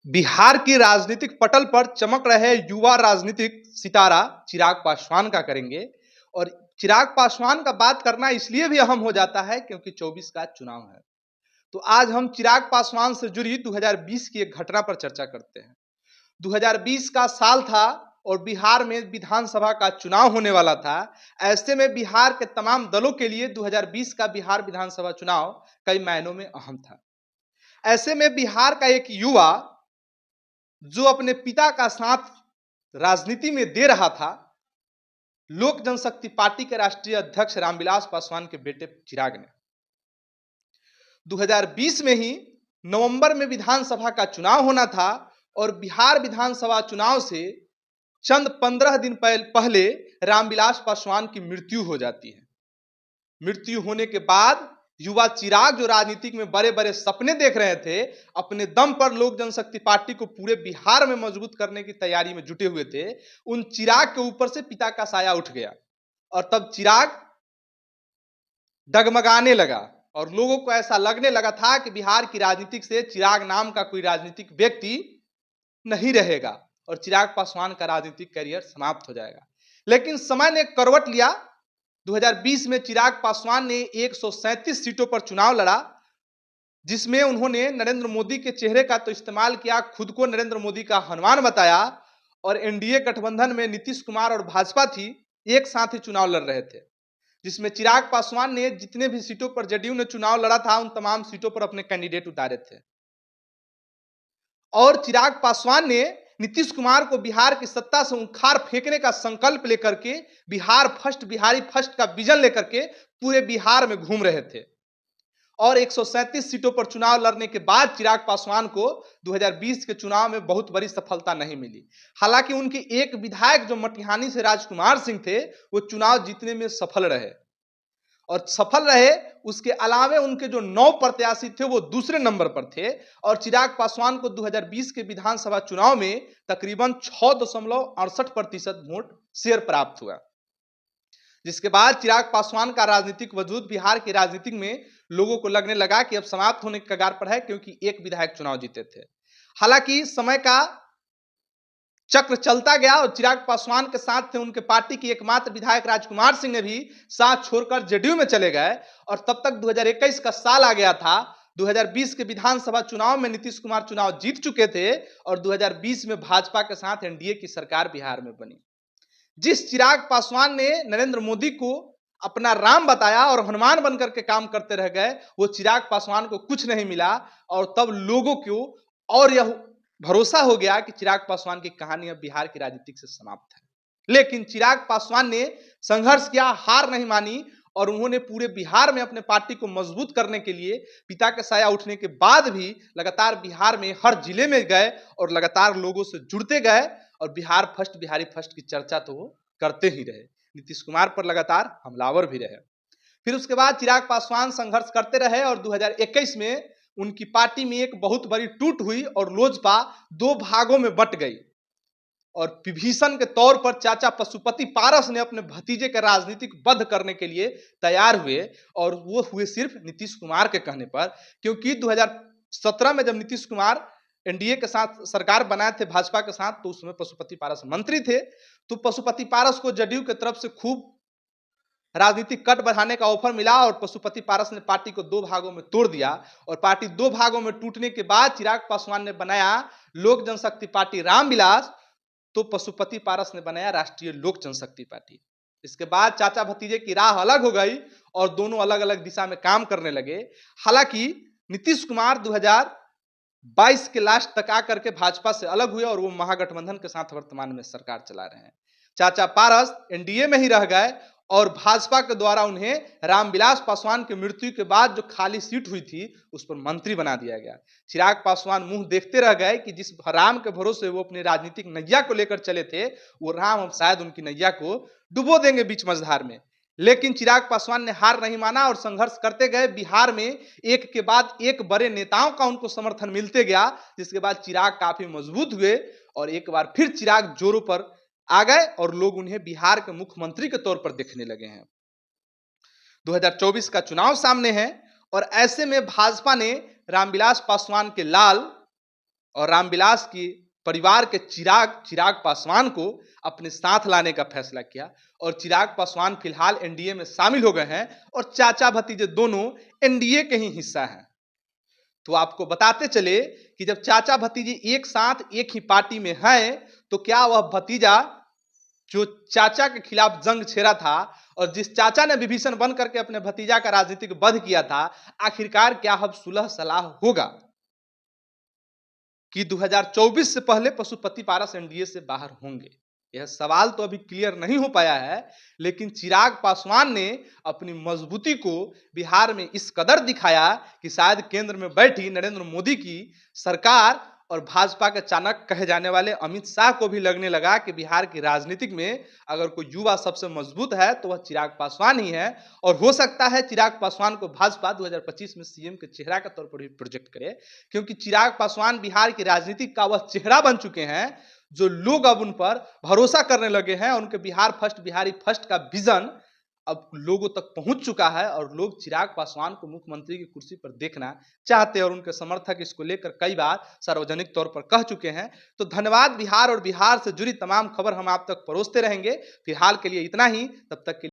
बिहार की राजनीतिक पटल पर चमक रहे युवा राजनीतिक सितारा चिराग पासवान का करेंगे। और चिराग पासवान का बात करना इसलिए भी अहम हो जाता है क्योंकि 24 का चुनाव है। तो आज हम चिराग पासवान से जुड़ी 2020 की एक घटना पर चर्चा करते हैं। 2020 का साल था और बिहार में विधानसभा का चुनाव होने वाला था। ऐसे में बिहार के तमाम दलों के लिए 2020 का बिहार विधानसभा चुनाव कई मायनों में अहम था। ऐसे में बिहार का एक युवा जो अपने पिता का साथ राजनीति में दे रहा था, लोक जनशक्ति पार्टी के राष्ट्रीय अध्यक्ष रामविलास पासवान के बेटे चिराग ने 2020 में ही नवंबर में विधानसभा का चुनाव होना था और बिहार विधानसभा चुनाव से चंद 15 दिन पहले रामविलास पासवान की मृत्यु हो जाती है। मृत्यु होने के बाद युवा चिराग जो राजनीतिक में बड़े बड़े सपने देख रहे थे, अपने दम पर लोक जनशक्ति पार्टी को पूरे बिहार में मजबूत करने की तैयारी में जुटे हुए थे, उन चिराग के ऊपर से पिता का साया उठ गया और तब चिराग डगमगाने लगा और लोगों को ऐसा लगने लगा था कि बिहार की राजनीतिक से चिराग नाम का कोई राजनीतिक व्यक्ति नहीं रहेगा और चिराग पासवान का राजनीतिक करियर समाप्त हो जाएगा। लेकिन समय ने करवट लिया। 2020 में चिराग पासवान ने 137 सीटों पर चुनाव लड़ा, जिसमें उन्होंने नरेंद्र मोदी के चेहरे का तो इस्तेमाल किया, खुद को नरेंद्र मोदी का हनुमान बताया और एनडीए गठबंधन में नीतीश कुमार और भाजपा थी, एक साथ ही चुनाव लड़ रहे थे, जिसमें चिराग पासवान ने जितने भी सीटों पर जदयू ने चुनाव लड़ा था उन तमाम सीटों पर अपने कैंडिडेट उतारे थे। और चिराग पासवान ने नीतीश कुमार को बिहार की सत्ता से उखाड़ फेंकने का संकल्प लेकर के बिहार फर्स्ट, बिहारी फर्स्ट का विजन लेकर के पूरे बिहार में घूम रहे थे। और 137 सीटों पर चुनाव लड़ने के बाद चिराग पासवान को 2020 के चुनाव में बहुत बड़ी सफलता नहीं मिली। हालांकि उनके एक विधायक जो मटिहानी से राजकुमार सिंह थे, वो चुनाव जीतने में सफल रहे और सफल रहे। उसके अलावे उनके जो 9 प्रत्याशी थे वो दूसरे नंबर पर थे और चिराग पासवान को 2020 के विधानसभा चुनाव में तकरीबन 6.68% वोट शेयर प्राप्त हुआ, जिसके बाद चिराग पासवान का राजनीतिक वजूद बिहार की राजनीति में लोगों को लगने लगा कि अब समाप्त होने के कगार पर है, क्योंकि एक विधायक चुनाव जीते थे। हालांकि समय का चक्र चलता गया और चिराग पासवान के साथ थे उनके पार्टी की एकमात्र विधायक राजकुमार सिंह ने भी साथ छोड़कर जेडीयू में चले गए और तब तक 2021 का साल आ गया था। 2020 के विधानसभा चुनाव में नीतीश कुमार चुनाव जीत चुके थे और 2020 में भाजपा के साथ एनडीए की सरकार बिहार में बनी। जिस चिराग पासवान ने नरेंद्र मोदी को अपना राम बताया और हनुमान बनकर के काम करते रह गए, वो चिराग पासवान को कुछ नहीं मिला और तब लोगों को और यह भरोसा हो गया कि चिराग पासवान की कहानी अब बिहार की राजनीति से समाप्त है। लेकिन चिराग पासवान ने संघर्ष किया, हार नहीं मानी और उन्होंने पूरे बिहार में अपने पार्टी को मजबूत करने के लिए पिता का साया उठने के बाद भी लगातार बिहार में हर जिले में गए और लगातार लोगों से जुड़ते गए और बिहार फर्स्ट, बिहारी फर्स्ट की चर्चा तो वो करते ही रहे। नीतीश कुमार पर लगातार हमलावर भी रहे। फिर उसके बाद चिराग पासवान संघर्ष करते रहे और 2021 में उनकी पार्टी में एक बहुत बड़ी टूट हुई और लोजपा 2 भागों में बंट गई और विभीषण के तौर पर चाचा पशुपति पारस ने अपने भतीजे के राजनीतिक वध करने के लिए तैयार हुए और वो हुए सिर्फ नीतीश कुमार के कहने पर, क्योंकि 2017 में जब नीतीश कुमार एनडीए के साथ सरकार बनाए थे भाजपा के साथ, तो उसमें पशुपति पारस मंत्री थे। तो पशुपति पारस को जदयू की तरफ से खूब राजनीतिक कट बढ़ाने का ऑफर मिला और पशुपति पारस ने पार्टी को 2 भागों में तोड़ दिया और पार्टी 2 भागों में टूटने के बाद चिराग पासवान ने बनाया लोक जनशक्ति पार्टी रामविलास, तो पशुपति पारस ने बनाया राष्ट्रीय लोक जनशक्ति पार्टी। इसके बाद चाचा भतीजे की राह अलग हो गई और दोनों अलग अलग दिशा में काम करने लगे। हालांकि नीतीश कुमार 2022 के लास्ट तक आकर के भाजपा से अलग हुए और वो महागठबंधन के साथ वर्तमान में सरकार चला रहे हैं। चाचा पारस एनडीए में ही रह गए और भाजपा के द्वारा उन्हें रामविलास पासवान की मृत्यु के बाद जो खाली सीट हुई थी उस पर मंत्री बना दिया गया। चिराग पासवान मुंह देखते रह गए कि जिस राम के भरोसे वो अपनी राजनीतिक नैया को लेकर चले थे, वो राम अब शायद उनकी नैया को डुबो देंगे बीच मझधार में। लेकिन चिराग पासवान ने हार नहीं माना और संघर्ष करते गए। बिहार में एक के बाद एक बड़े नेताओं का उनको समर्थन मिलते गया, जिसके बाद चिराग काफी मजबूत हुए और एक बार फिर चिराग जोरों पर आ गए और लोग उन्हें बिहार के मुख्यमंत्री के तौर पर देखने लगे हैं। 2024 का चुनाव सामने है और ऐसे में भाजपा ने रामविलास पासवान के लाल और रामविलास की परिवार के चिराग पासवान को अपने साथ लाने का फैसला किया और चिराग पासवान फिलहाल एनडीए में शामिल हो गए हैं और चाचा भतीजे दोनों एनडीए के ही हिस्सा हैं। तो आपको बताते चले कि जब चाचा भतीजे एक साथ एक ही पार्टी में हैं तो क्या वह भतीजा जो चाचा के खिलाफ जंग छेड़ा था और जिस चाचा ने विभीषण बन करके अपने भतीजा का राजनीतिक वध किया था, आखिरकार क्या अब सुलह सलाह होगा कि 2024 से पहले पशुपति पारस एनडीए से बाहर होंगे? यह सवाल तो अभी क्लियर नहीं हो पाया है, लेकिन चिराग पासवान ने अपनी मजबूती को बिहार में इस कदर दिखाया कि शायद केंद्र में बैठी नरेंद्र मोदी की सरकार और भाजपा के चाणक्य कहे जाने वाले अमित शाह को भी लगने लगा कि बिहार की राजनीतिक में अगर कोई युवा सबसे मजबूत है तो वह चिराग पासवान ही है। और हो सकता है चिराग पासवान को भाजपा 2025 में सीएम के चेहरा के तौर पर भी प्रोजेक्ट करे, क्योंकि चिराग पासवान बिहार की राजनीति का वह चेहरा बन चुके हैं जो लोग अब उन पर भरोसा करने लगे हैं। उनके बिहार फर्स्ट बिहारी फर्स्ट का विजन अब लोगों तक पहुंच चुका है और लोग चिराग पासवान को मुख्यमंत्री की कुर्सी पर देखना चाहते हैं और उनके समर्थक इसको लेकर कई बार सार्वजनिक तौर पर कह चुके हैं। तो धन्यवाद। बिहार और बिहार से जुड़ी तमाम खबर हम आप तक परोसते रहेंगे। फिलहाल के लिए इतना ही, तब तक के लिए